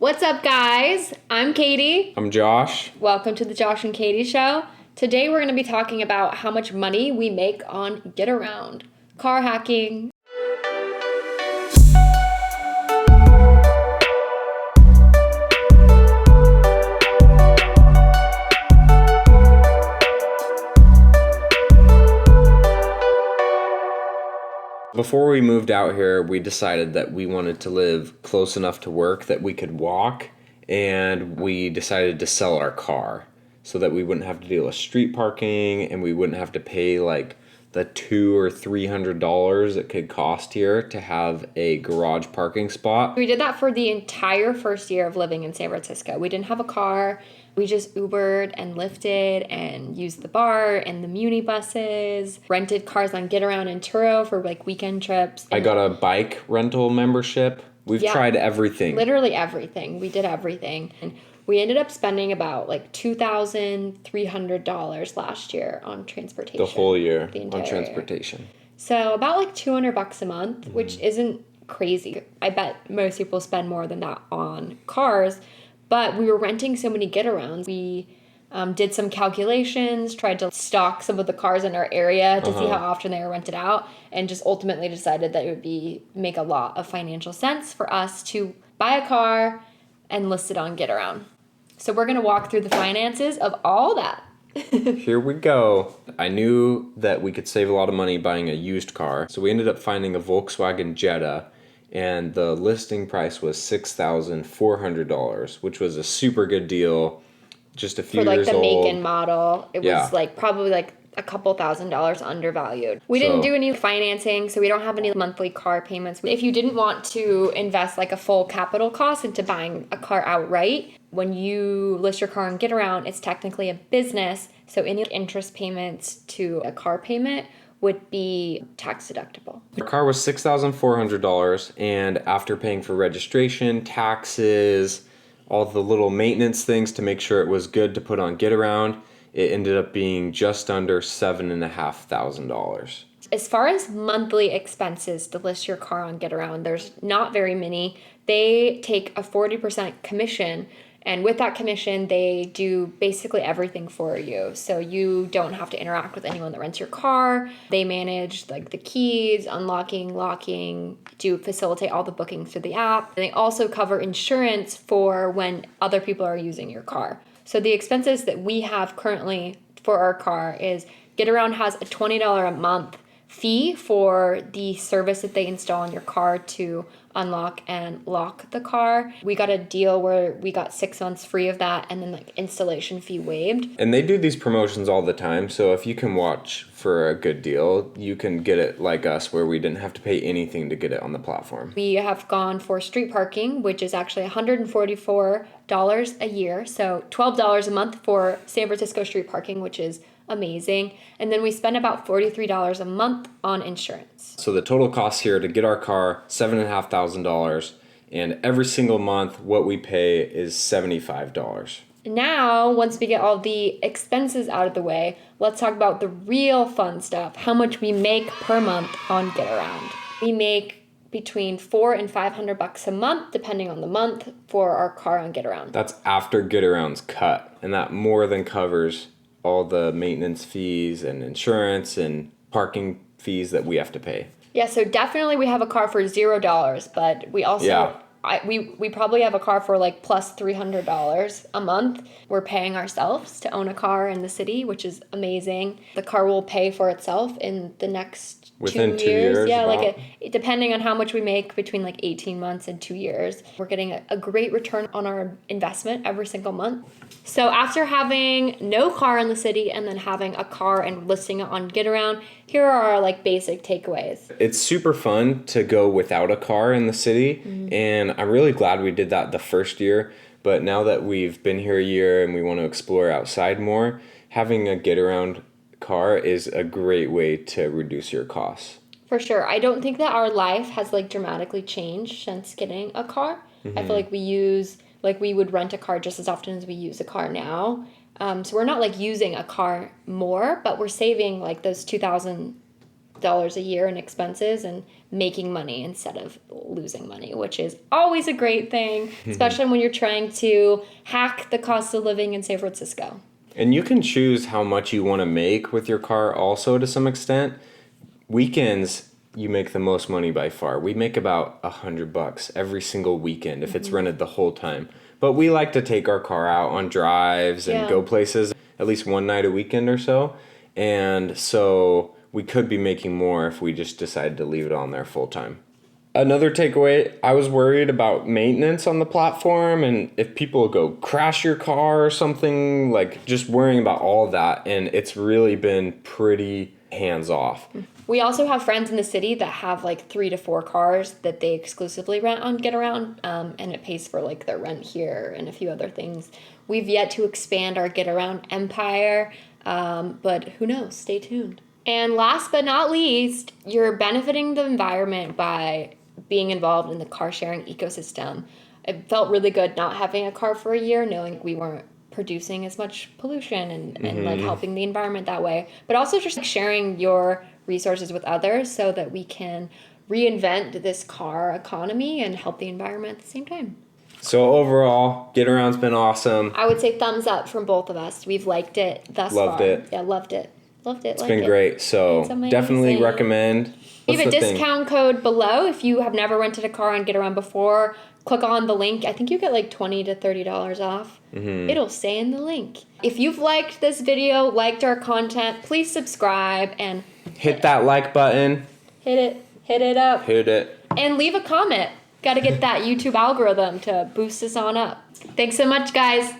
What's up, guys? I'm Katie. I'm Josh. Welcome to the Josh and Katie Show. Today we're going to be talking about how much money we make on Getaround, car hacking. Before we moved out here, we decided that we wanted to live close enough to work that we could walk, and we decided to sell our car so that we wouldn't have to deal with street parking and we wouldn't have to pay like the $200 or $300 it could cost here to have a garage parking spot. We did that for the entire first year of living in San Francisco. We didn't have a car. We just Ubered and Lyfted and used the bar and the Muni buses, rented cars on Getaround and Turo for like weekend trips. I got a bike rental membership. We've tried everything. Literally everything. We did everything. And we ended up spending about like $2,300 last year on transportation. The whole year on transportation. Year. So about like $200 a month, which isn't crazy. I bet most people spend more than that on cars. But we were renting so many Getarounds. We did some calculations, tried to stock some of the cars in our area to see how often they were rented out, and just ultimately decided that it would make a lot of financial sense for us to buy a car and list it on Getaround. So we're going to walk through the finances of all that. Here we go. I knew that we could save a lot of money buying a used car, so we ended up finding a Volkswagen Jetta. And the listing price was $6,400, which was a super good deal. Just a few years old. For like the make and model, it was like probably like a couple $1,000s undervalued. We didn't do any financing, so we don't have any monthly car payments. If you didn't want to invest like a full capital cost into buying a car outright, when you list your car on Getaround, it's technically a business, so any interest payments to a car payment would be tax deductible. The car was $6,400, and after paying for registration, taxes, all the little maintenance things to make sure it was good to put on Getaround, it ended up being just under $7,500. As far as monthly expenses to list your car on Getaround, there's not very many. They take a 40% commission. And with that commission, they do basically everything for you. So you don't have to interact with anyone that rents your car. They manage like the keys, unlocking, locking, to facilitate all the bookings through the app. And they also cover insurance for when other people are using your car. So the expenses that we have currently for our car is Getaround has a $20 a month fee for the service that they install in your car to unlock and lock the car. We got a deal where we got 6 months free of that and then like installation fee waived. And they do these promotions all the time, so if you can watch for a good deal, you can get it like us where we didn't have to pay anything to get it on the platform. We have gone for street parking, which is actually $144 a year, so $12 a month for San Francisco street parking, which is amazing. And then we spend about $43 a month on insurance. So the total cost here to get our car, $7,500, and every single month what we pay is $75. Now, once we get all the expenses out of the way, let's talk about the real fun stuff, how much we make per month on Getaround. We make between $400 and $500 a month, depending on the month, for our car on Getaround. That's after Getaround's cut, and that more than covers all the maintenance fees and insurance and parking fees that we have to pay. Yeah, so definitely we have a car for $0, but we also we probably have a car for like plus $300 a month. We're paying ourselves to own a car in the city, which is amazing. The car will pay for itself in the next Within 2 years. Yeah, like depending on how much we make, between like 18 months and 2 years. We're getting a great return on our investment every single month. So after having no car in the city and then having a car and listing it on Getaround, here are our like basic takeaways. It's super fun to go without a car in the city, and I'm really glad we did that the first year. But now that we've been here a year and we want to explore outside more, having a Getaround car is a great way to reduce your costs. For sure. I don't think that our life has like dramatically changed since getting a car. I feel like we would rent a car just as often as we use a car now. So we're not like using a car more, but we're saving like those $2,000 a year in expenses and making money instead of losing money, which is always a great thing, especially when you're trying to hack the cost of living in San Francisco. And you can choose how much you want to make with your car also to some extent. Weekends, you make the most money by far. We make about $100 every single weekend if it's rented the whole time. But we like to take our car out on drives and go places at least one night a weekend or so. And so we could be making more if we just decided to leave it on there full time. Another takeaway, I was worried about maintenance on the platform and if people go crash your car or something, like just worrying about all of that. And it's really been pretty hands off. We also have friends in the city that have like 3 to 4 cars that they exclusively rent on Getaround, and it pays for like their rent here and a few other things. We've yet to expand our Getaround empire, but who knows? Stay tuned. And last but not least, you're benefiting the environment by being involved in the car sharing ecosystem. It felt really good not having a car for a year, knowing we weren't producing as much pollution and like helping the environment that way. But also just sharing your resources with others so that we can reinvent this car economy and help the environment at the same time. So overall, Getaround's been awesome. I would say thumbs up from both of us. We've liked it thus far. Loved it. Yeah, loved it. Loved it. It's been great. So definitely recommend. We have a discount code below if you have never rented a car on Getaround before. Click on the link. I think you get like $20 to $30 off. It'll say in the link. If you've liked this video, liked our content, please subscribe and hit that like button. Hit it. Hit it up. Hit it. And leave a comment. Got to get that YouTube algorithm to boost us on up. Thanks so much, guys.